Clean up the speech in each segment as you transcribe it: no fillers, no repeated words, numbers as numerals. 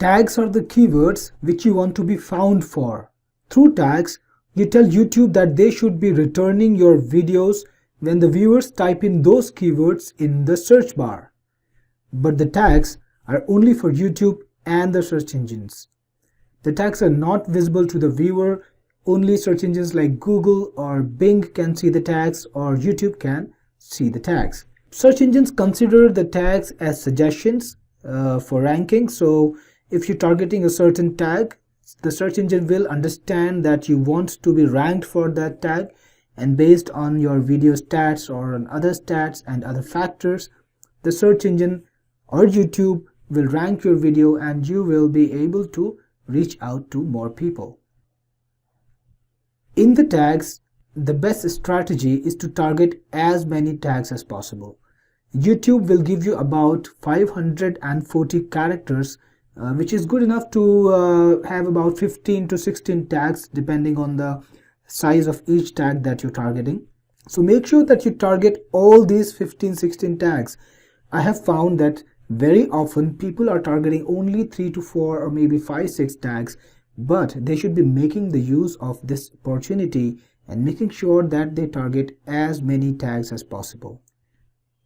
Tags are the keywords which you want to be found for. Through tags, you tell YouTube that they should be returning your videos when the viewers type in those keywords in the search bar. But the tags are only for YouTube and the search engines. The tags are not visible to the viewer. Only search engines like Google or Bing can see the tags, or YouTube can see the tags. Search engines consider the tags as suggestions for ranking. So if you're targeting a certain tag, the search engine will understand that you want to be ranked for that tag, and based on your video stats or on other stats and other factors, the search engine or YouTube will rank your video and you will be able to reach out to more people. In the tags, the best strategy is to target as many tags as possible. YouTube will give you about 540 characters, which is good enough to have about 15 to 16 tags depending on the size of each tag that you're targeting. So make sure that you target all these 15-16 tags. I have found that very often people are targeting only 3 to 4 or maybe 5-6 tags, but they should be making the use of this opportunity and making sure that they target as many tags as possible.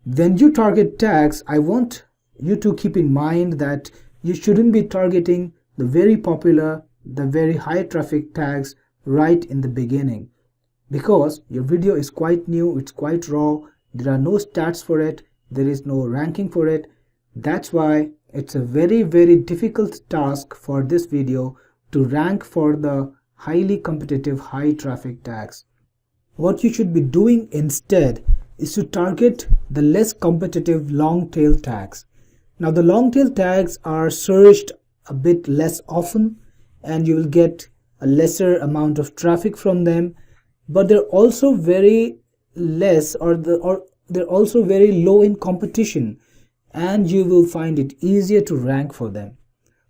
When you target tags, I want you to keep in mind that you shouldn't be targeting the very popular, the very high traffic tags right in the beginning, because your video is quite new, it's quite raw, there are no stats for it, there is no ranking for it. That's why it's a very difficult task for this video to rank for the highly competitive high traffic tags. What you should be doing instead is to target the less competitive long tail tags. Now the long tail tags are searched a bit less often and you will get a lesser amount of traffic from them, but they're also very less they're also very low in competition, and you will find it easier to rank for them.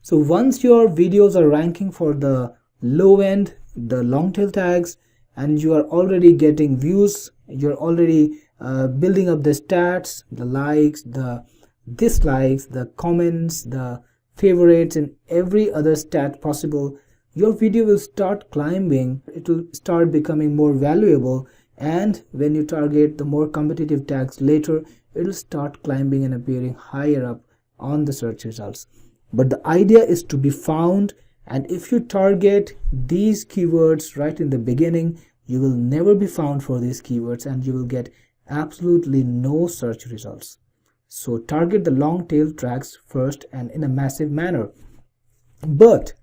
So once your videos are ranking for the low end, the long tail tags, and you are already getting views, you're already building up the stats, the likes, the dislikes, the comments, the favorites, and every other stat possible, your video will start climbing. It will start becoming more valuable, and when you target the more competitive tags later, it will start climbing and appearing higher up on the search results. But the idea is to be found, and if you target these keywords right in the beginning, you will never be found for these keywords and you will get absolutely no search results. So target the long tail tags first and in a massive manner. But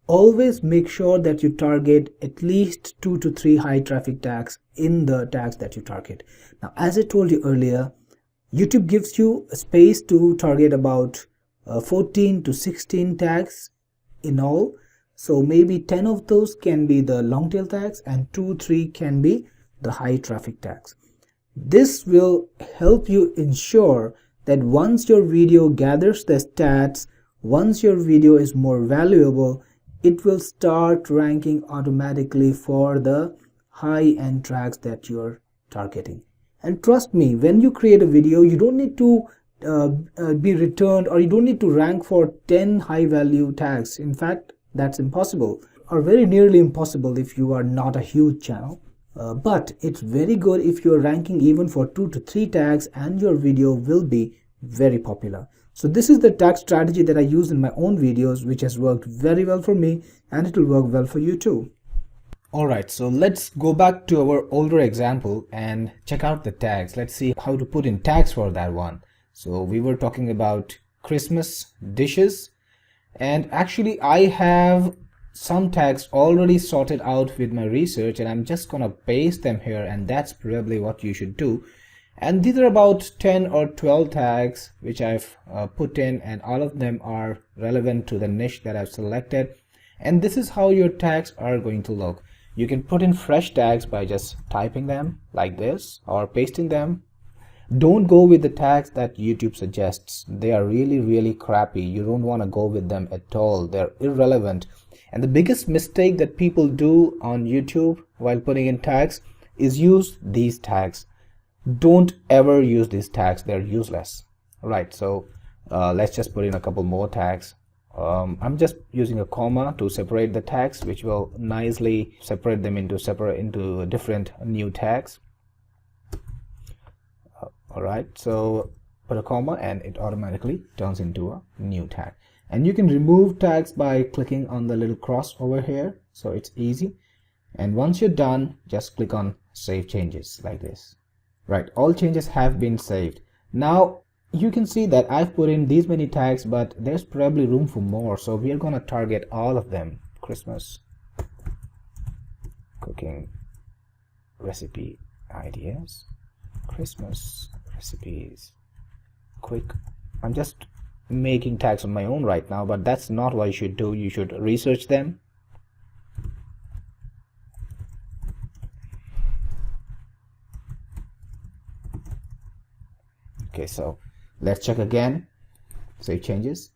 always make sure that you target at least 2 to 3 high traffic tags in the tags that you target. Now, as I told you earlier, YouTube gives you a space to target about 14 to 16 tags in all. So maybe 10 of those can be the long tail tags and 2-3 can be the high traffic tags. This will help you ensure that once your video gathers the stats, once your video is more valuable, it will start ranking automatically for the high-end tags that you're targeting. And trust me, when you create a video, you don't need to be returned, or you don't need to rank for 10 high-value tags. In fact, that's impossible, or very nearly impossible if you are not a huge channel. But it's very good if you're ranking even for 2 to 3 tags and your video will be very popular. So this is the tag strategy that I use in my own videos, which has worked very well for me, and it will work well for you too. Alright, so let's go back to our older example and check out the tags. Let's see how to put in tags for that one. So we were talking about Christmas dishes, and actually I have some tags already sorted out with my research, and I'm just gonna paste them here, and that's probably what you should do. And these are about 10 or 12 tags which I've put in, and all of them are relevant to the niche that I've selected. And this is how your tags are going to look. You can put in fresh tags by just typing them like this or pasting them. Don't go with the tags that YouTube suggests. They are really crappy. You don't want to go with them at all. They're irrelevant. And the biggest mistake that people do on YouTube while putting in tags is use these tags. Don't ever use these tags. They're useless. Right, so let's just put in a couple more tags. I'm just using a comma to separate the tags, which will nicely separate them into different new tags. Alright, so put a comma and it automatically turns into a new tag. And you can remove tags by clicking on the little cross over here, so it's easy. And once you're done, just click on Save Changes like this. Right, all changes have been saved. Now you can see that I've put in these many tags, but there's probably room for more, so we are going to target all of them. Christmas, cooking, recipe ideas, Christmas recipes, quick. I'm just making tags on my own right now, but that's not what you should do. You should research them. Okay, so let's check again. Save changes.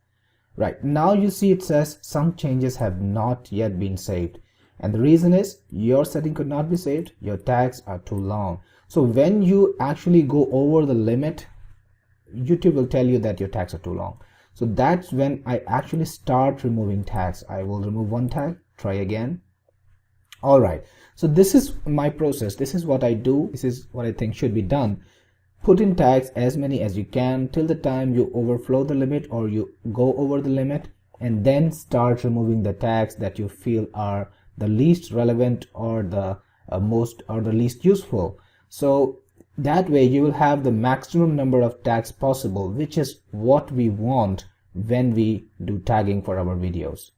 Right, now you see it says some changes have not yet been saved, and the reason is your setting could not be saved. Your tags are too long. So when you actually go over the limit, YouTube will tell you that your tags are too long. So that's when I actually start removing tags. I will remove one tag, try again. Alright, so this is my process. This is what I do. This is what I think should be done. Put in tags as many as you can till the time you overflow the limit or you go over the limit, and then start removing the tags that you feel are the least relevant or the least useful. So that way you will have the maximum number of tags possible, which is what we want when we do tagging for our videos.